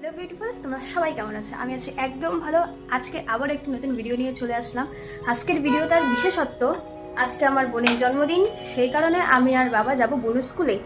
Hello বিউটিফুলস, তোমরা সবাই কেমন আছো? আমি আছি একদম ভালো। আজকে আবার একটি নতুন ভিডিও নিয়ে চলে আসলাম। আজকের ভিডিওটার বিশেষত্ব, আজকে আমার বোনের জন্মদিন, সেই কারণে আমি আর বাবা যাব বুনু স্কুলে।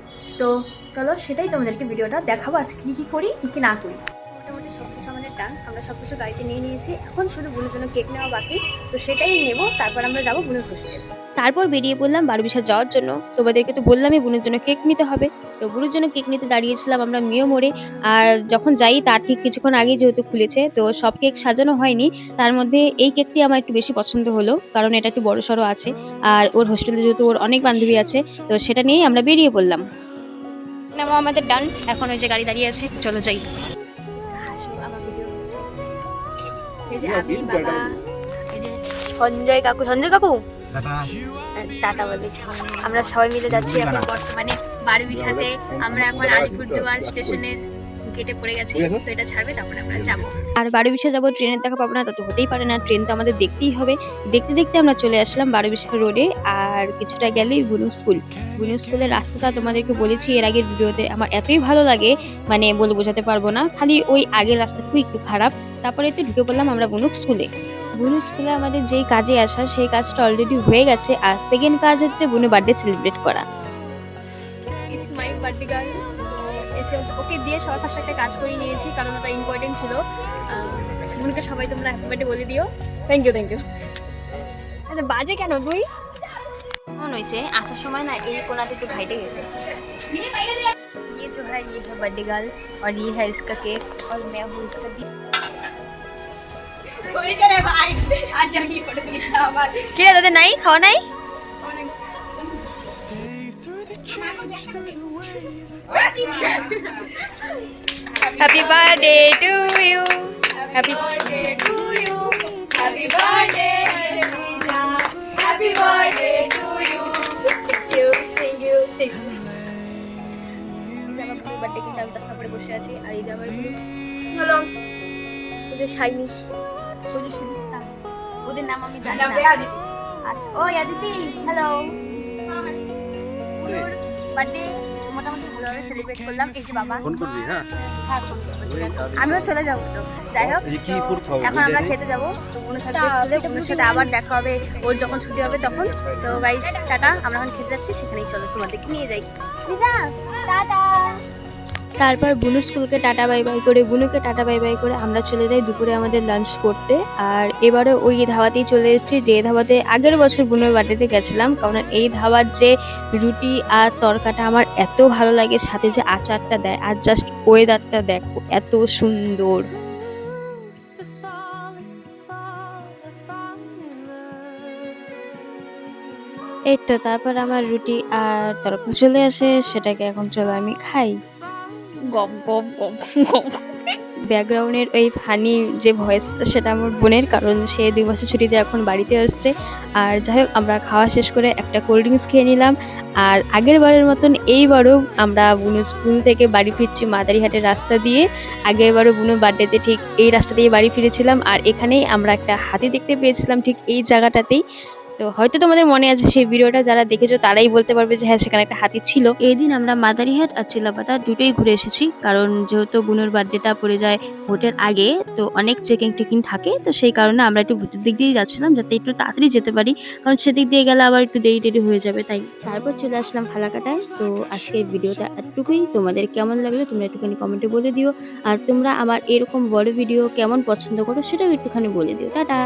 তো চলো সেটাই তোমাদেরকে ভিডিওটা দেখাবো, আজকে কী কী করি কী কী না করি। মোটামুটি সব কিছু আমাদের ডান, আমরা সব কিছু গাড়িতে নিয়ে নিয়েছি। এখন শুধু বুনুর জন্য কেক নেওয়া বাকি, তো সেটাই নেব, তারপর আমরা যাবো বুনুর হোস্টেল। তারপর বেরিয়ে পড়লাম বারবিশা যাওয়ার জন্য। তোমাদেরকে তো বললামই বুনুর জন্য কেক নিতে হবে, তো বুনুর জন্য কেক নিতে দাঁড়িয়েছিলাম আমরা মিও মোড়ে। আর যখন যাই তার ঠিক কিছুক্ষণ আগেই যেহেতু খুলেছে, তো সব কেক সাজানো হয়নি। তার মধ্যে এই কেকটি আমার একটু বেশি পছন্দ হলো, কারণ এটা একটু বড় সড়ো আছে। আর ওর হোস্টেলে যেহেতু ওর অনেক বান্ধবী আছে, তো সেটা নিয়েই আমরা বেরিয়ে পড়লাম। নেওয়া আমাদের ডান, এখন ওই যে গাড়ি দাঁড়িয়ে আছে, চলো যাই। এই যে আমি, বাবা, এই যে সঞ্জয় কাকু, টাটা বলে। আমরা সবাই মিলে যাচ্ছি এখন বর্তমানে বারবিশাতে। আমরা এখন আলিপুরদুয়ার স্টেশনের গেটে পড়ে গেছি, তো এটা ছাড়বে তারপরে আমরা যাবো। আর বারবিশা যাবো, ট্রেনের দেখা পাবো না তা তো হতেই পারে না, ট্রেন তো আমাদের দেখতেই হবে। দেখতে দেখতে আমরা চলে আসলাম বারবিশা রোডে। আর কিছুটা গেলেই বুনু স্কুল। বুনু স্কুলের রাস্তাটা তোমাদেরকে বলেছি এর আগের ভিডিওতে, আমার এতই ভালো লাগে মানে বলে বোঝাতে পারবো না। খালি ওই আগের রাস্তাটুকু একটু খারাপ, তারপরে একটু ঢুকে পড়লাম আমরা বুনু স্কুলে। বুনু স্কুলে আমাদের যেই কাজে আসা সেই কাজটা অলরেডি হয়ে গেছে, আর সেকেন্ড কাজ হচ্ছে বুনু বার্থডে সেলিব্রেট করা। It's my birthday girl. এসে ওকে দিয়ে সবার ফার্স্ট একটা কাজ করে নিয়েছি, কারণ ওটা ইম্পর্টেন্ট ছিল। বুনুকে সবাই তোমরা হ্যাপি বার্থডে বলে দিও। Thank you thank you. আচ্ছা বাজে কেন তুই? মনে হয়েছে আসার সময় না এই কোনাতে একটু ঘাইটে গেছে। ये जो है ये है बर्थडे गर्ल और ये है इसका केक और मैं हूँ इसका दी। কি রে দাদা, নাই খাওয়া নাই? Happy birthday to you, happy birthday to you, happy birthday happy birthday to you. Thank you thank you. আমার বার্থডে কিন্তু আমি চশমা পরে বসে আছি, আর এই যে আমার হ্যালো ওই যে শাইনি, ওই যে সুদীপ্তা, ওদের নাম আমি জানি না। আচ্ছা ও ইয়াদিতি, হ্যালো। বার্থডে মোটামুটি ভালোভাবে সেলিব্রেট করলাম। এই যে বাবা ফোন করবি? হ্যাঁ হ্যাঁ ফোন করবো, ঠিক আছে। আমিও চলে যাবো, তো যাই হোক এখন আমরা খেতে যাবো। তো বুনুর সাথে স্কুলে, বুনুর সাথে আবার দেখা হবে ওর যখন ছুটি হবে তখন। তো গাইস টাটা, আমরা এখন খেতে যাচ্ছি, সেখানেই চলো তোমাদেরকে নিয়ে যাই। টাটা। তারপর বুনু স্কুলকে টাটা বাই বাই করে, বুনুকে টাটা বাই বাই করে আমরা চলে যাই দুপুরে আমাদের লাঞ্চ করতে। আর এবারে ওই ধাবাতেই চলে এসেছি যে ধাবাতে আগের বছর বুনুর বার্থডেতে গেছিলাম, কারণ এই ধাবার যে রুটি আর তরকাটা আমার এত ভালো লাগে, সাথে যে আচারটা দেয়, আর জাস্ট ওয়েদারটা দেখো এত সুন্দর। এই তো তারপর আমার রুটি আর তরকা চলে আসে, সেটাকে এখন চলো আমি খাই। গপ গপ গপ গপ। ব্যাকগ্রাউন্ডের ওই ফানি যে ভয়েস, সেটা আমার বোনের, কারণ সে 2 মাসের ছুটিতে এখন বাড়িতে আসছে। আর যাই হোক আমরা খাওয়া শেষ করে একটা কোল্ড ড্রিঙ্কস খেয়ে নিলাম। আর আগের বারের মতন এইবারও আমরা বুনু স্কুল থেকে বাড়ি ফিরছি মাদারিহাটের রাস্তা দিয়ে। আগের বারও বুনুর বার্থডেতে ঠিক এই রাস্তা দিয়ে বাড়ি ফিরেছিলাম, আর এখানেই আমরা একটা হাতি দেখতে পেয়েছিলাম ঠিক এই জায়গাটাতেই। তো হয়তো তোমাদের মনে আছে, সেই ভিডিওটা যারা দেখেছো তারাই বলতে পারবে যে হ্যাঁ সেখানে একটা হাতি ছিল। এই দিন আমরা মাদারিহাট আর চিলাপাতা দুটোই ঘুরে এসেছি, কারণ যেহেতু বুনুর বার্থডেটা পড়ে যায় ভোটের আগে, তো অনেক ট্রেকিং টেকিং থাকে, তো সেই কারণে আমরা একটু ভোটের দিক দিয়ে যাচ্ছিলাম যাতে একটু তাড়াতাড়ি যেতে পারি, কারণ সেদিক দিয়ে গেলে আবার একটু দেরি দেরি হয়ে যাবে। তাই তারপর চলে আসলাম ফালাকাটায়। তো আজকের ভিডিওটা এতটুকুই, তোমাদের কেমন লাগলো তোমরা একটুখানি কমেন্টে বলে দিও। আর তোমরা আমার এরকম বড় ভিডিও কেমন পছন্দ করো সেটাও একটুখানি বলে দিও। টাটা।